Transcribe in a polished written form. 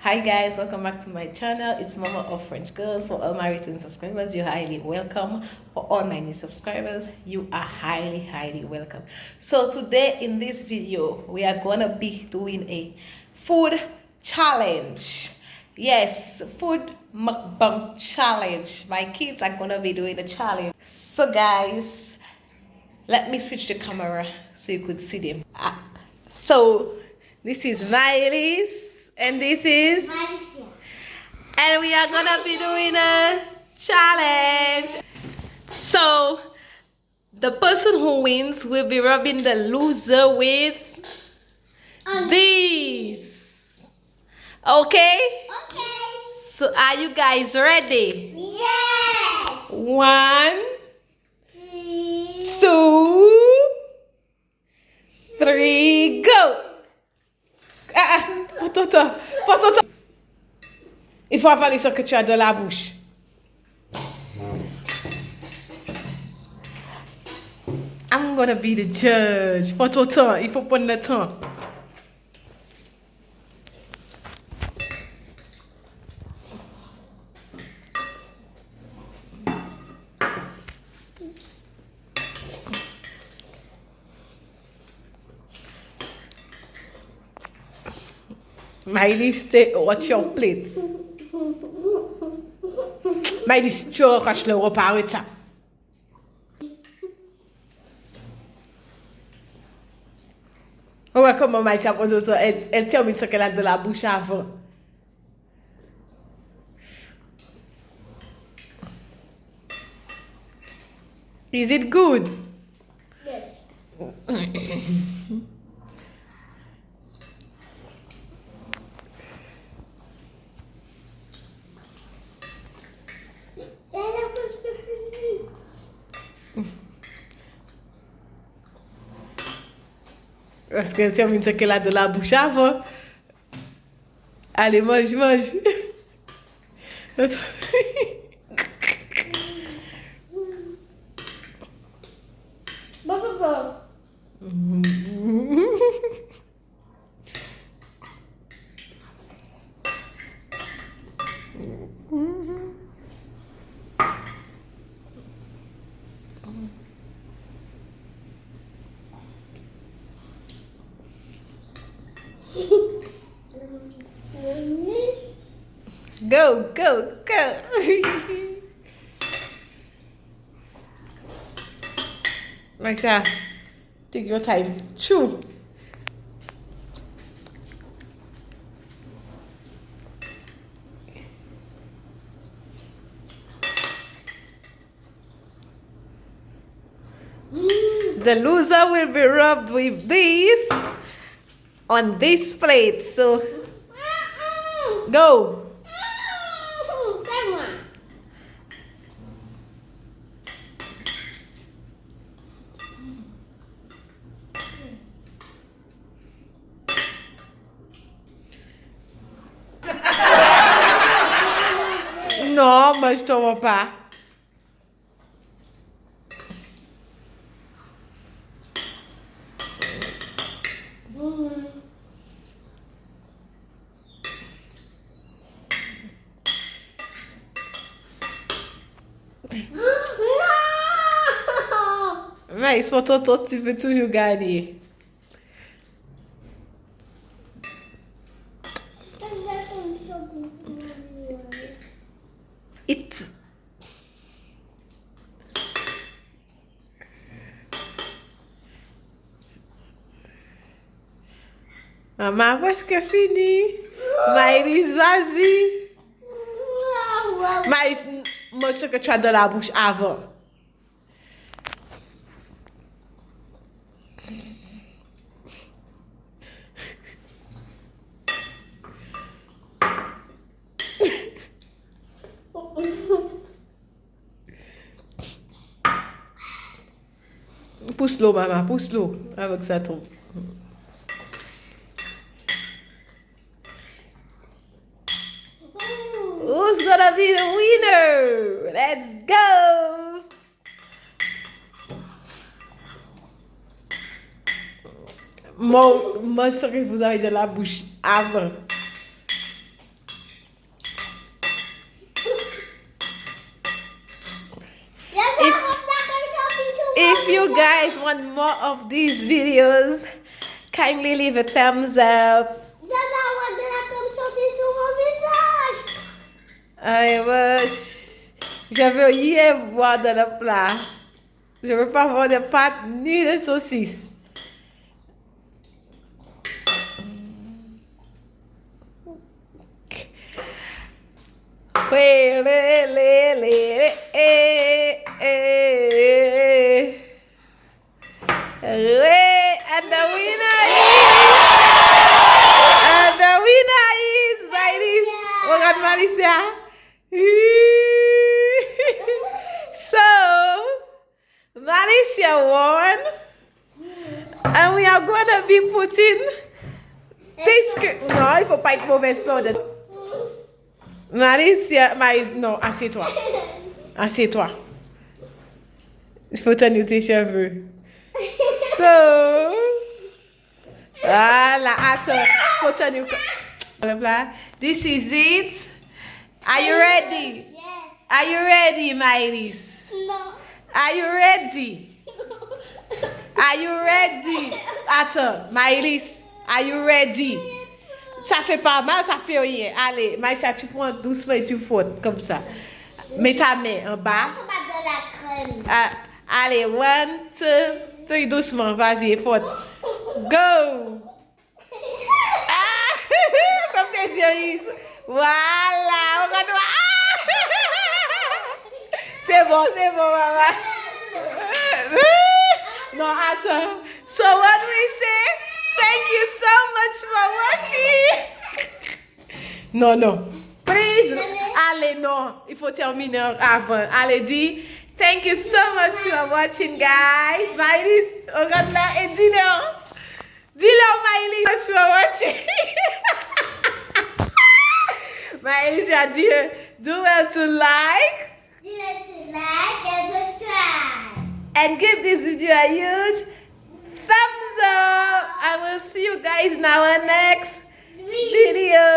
Hi guys, welcome back to my channel. It's Mama of French Girls. For all my return subscribers, you're highly welcome. For all my new subscribers, you are highly welcome. So today in this video, we are gonna be doing a food challenge. Yes, food mukbang challenge. My kids are gonna be doing a challenge. So guys, let me switch the camera so you could see them. So this is Riley's and this is and we are gonna be doing a challenge. So the person who wins will be rubbing the loser with these. Okay? Okay. So are you guys ready? Yes. 1, 2, 3, go! Pas toto. Il faut avaler ce que tu as dans la bouche. I'm gonna be the judge. Pas ton temps, il faut prendre le temps. Miley, what's your plate? Miley, tu caches le repas avec ça. Ouais, comment Miley, elle termine ce qu'elle a de la bouche avant. Is it good? Yes. Parce qu'elle termine ce qu'elle a de la bouche avant. Allez, mange. Go. Maisha, take your time. Chew. The loser will be rubbed with this on this plate. So go. Non, moi je t'en vois pas. Mais pour tonton, tu peux toujours gagner. It's... Maman, presque fini. Maïlis, vas-y. Maïlis, mange ce que tu as dans la bouche avant. Pousse l'eau, maman, pousse l'eau avec ça tombe. Who's gonna be the winner? Let's go! Moi, ce que vous avez de la bouche avant. If you guys want more of these videos, kindly leave a thumbs up. Allez, je veux rien voir dans le plat. Je veux pas voir de pâtes ni de saucisses. And the winner is Lovelies. Regarde Malicia. So, Malicia won. And we are going to be putting this... Non, il faut pas être mauvaise peur. Malicia, non, assieds-toi. Assieds-toi. Il faut tenir tes cheveux. So, voilà, attends, faut tenir. This is it. Are you ready? Yes. Are you ready, Mylis? No. Are you ready? Are you ready? Attends, Mylis, are you ready? Ça fait pas mal, ça fait rien. Allez, Maïcha, tu prends doucement et tu frottes comme ça. Mets ta main en bas. Ça va de la crème. Allez, 1, 2, 3, doucement, vas-y, frotte. Go! Comme tes yeux. Voilà, regarde-moi. C'est bon, maman. Non, attends. So what we say? Thank you so much for watching. Non. Please. Allez, non. Il faut terminer avant. Allez, dis. Thank you so much for watching, guys. Mylis, regarde là et dis-leur. Dis-leur, Mylis, thank you for watching. Mylis a dit, do well to like. Do well to like and subscribe. And give this video a huge thumbs up. I will see you guys in our next video.